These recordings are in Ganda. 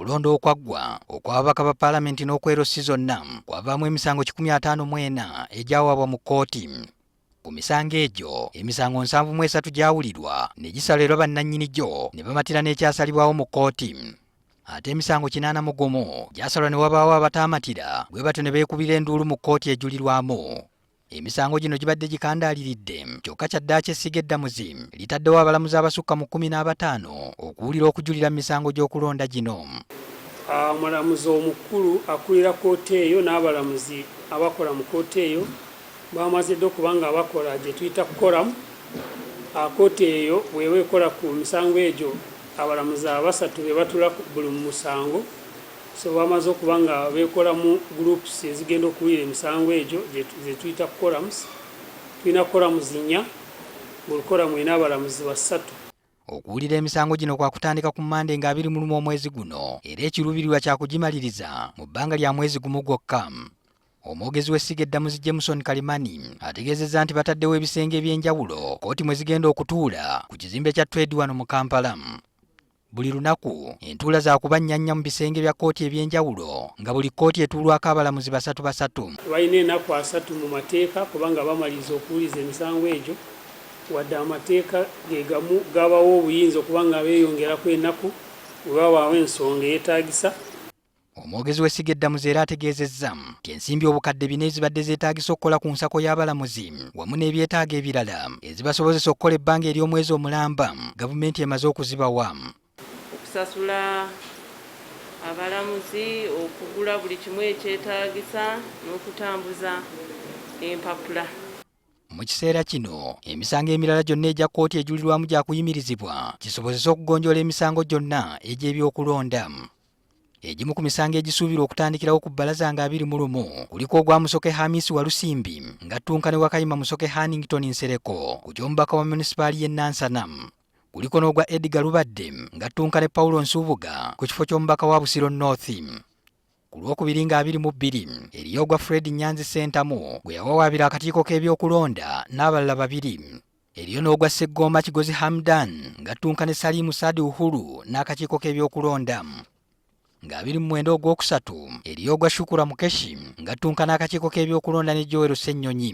okulonda okwaggwa okw'ababaka ba paalamenti n'okwerosi zonna kwavaamu emisango 54 egyawaabwa mu kkooti. Ku misango egyo emisango 73 gyawulirwa ne gisalirwa bannannyini gyo ne bamatira n'ekyasalibwawo mu kkooti. Ate emisango 81 gyasalwa ne wabaawo abataamatira bwe batyo ne beekubira enduulu mu kkooti ejulirwamu. Emisango gino gibadde gikandaaliridde kyokka Kyaddaaki Essiga Eddamuzi litaddewo abalamuzi abasukka mu 15 okuwulira okujulira misango gy'okulonda gino. Omulamuzi omukulu akulira kkooti eyo n'abalamuzi abakola mu kkooti eyo bamaze dde okuba nga bakola gye tuyita koramu. Kkooti eyo bw'eba ekola ku misango egyo abalamuzi abasatu be batula buli mu musango, so bamaze okuba nga beekolamu groups ezigenda okuwulira emisango egyo ze tuyita forums. Tulina forums 4, buli forum erina abalamuzi basatu. Okuwulira emisango gino kwa kutandika ku Mmande nga 21 omwezi guno era ekiruubirirwa kya kugimaliriza mu bbanga lya mwezi gumu gwokka. Omwogezi w'Essiga Eddamuzi Jameson Kalimani ategeezezza nti bataddewo ebisenge eby'enjawulo kkooti mwe zigenda okutuula ku kizimbe kya Trade wano mu Kampala. Buli lunaku entuula za kuba nnyanya mu bisenge bya kkooti eby'enjawulo nga buli kkooti etuulwako abalamuzi basatu. Balina ennaku 3 mu mateeka kubanga bamaliriza okuwuliza emisango egyo, wadde amateeka ge gamu gabawo obuyinza okuba nga beeyongerako ennaku bwe wabaawo ensonga eyeetaagisa. Omwogezi w'Essiga Eddamuzi era ategeezezza nti ensimbi obukadde 4 ezibadde zeetaagisa okukola ku nsako y'abalamuzi wamu n'ebyetaago ebirala ezibasobozesa okukola ebbanga ery'omwezi omulamba gavumenti emaze okuzibawa. Okusasula abalamuzi, okugula buli kimu ekyetaagisa n'okutambuza empapula. Mu kiseera kino emisango emirala gyonna egya kkooti ejulirwamu gya kuyimirizibwa kisobozesa okugonjoola emisango gyonna egy'ebyokulonda. Egimu ku misango egisuubirwa okutandikirawo ku bbalaza nga 21 kuliko ogwa Musoke Hamisi Walusimbi ng'attunka ne Wakayima Musoke Hannington Nsereko ku ky'omubaka wa munisipaali y'e Nansana. Kuliko n'ogwa Edgar Lubadde ng'attunka ne Paulo Nsubuga ku kifo ky'omubaka wa Busiro North. Ku Lwokubiri nga 22 eriyo ogwa Fred Nyanzi Sentamu gwe yawawaabira akakiiko k'ebyokulonda n'abalala 2. Eriyo n'ogwa Sseggomba Kigozi Hamdan ng'attunka ne Salimu Saadi Uhuru n'akakiiko k'ebyokulonda. Nga 29 ogwokusatu eriyo ogwa Shukura Mukeshi ng'attunka n'akakiiko k'ebyokulonda ne Joel Ssennyonyi.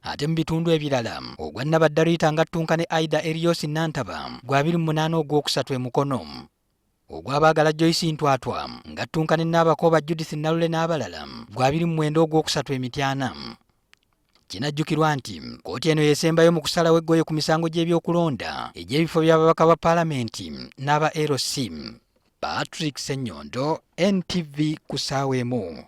Ate mu bitundu ebirala ogwa Nabaddarita ng'attunka ne Aida Erios Nantaba gwa 28 ogwokusatu e Mukono. Ogw'abaagala Joyce Ntwatwa ng'attunka ne Naabakoba Judith Nalule n'abalala gwa 29 ogwokusatu e Mityana. Kinajjukirwa nti kkooti eno yesembayo mu kusalawo eggoye ku misango gy'ebyokulonda egy'ebifo by'ababaka ba paalamenti n'aba LC. Patrick Ssenyondo, NTV Kusaaweemu.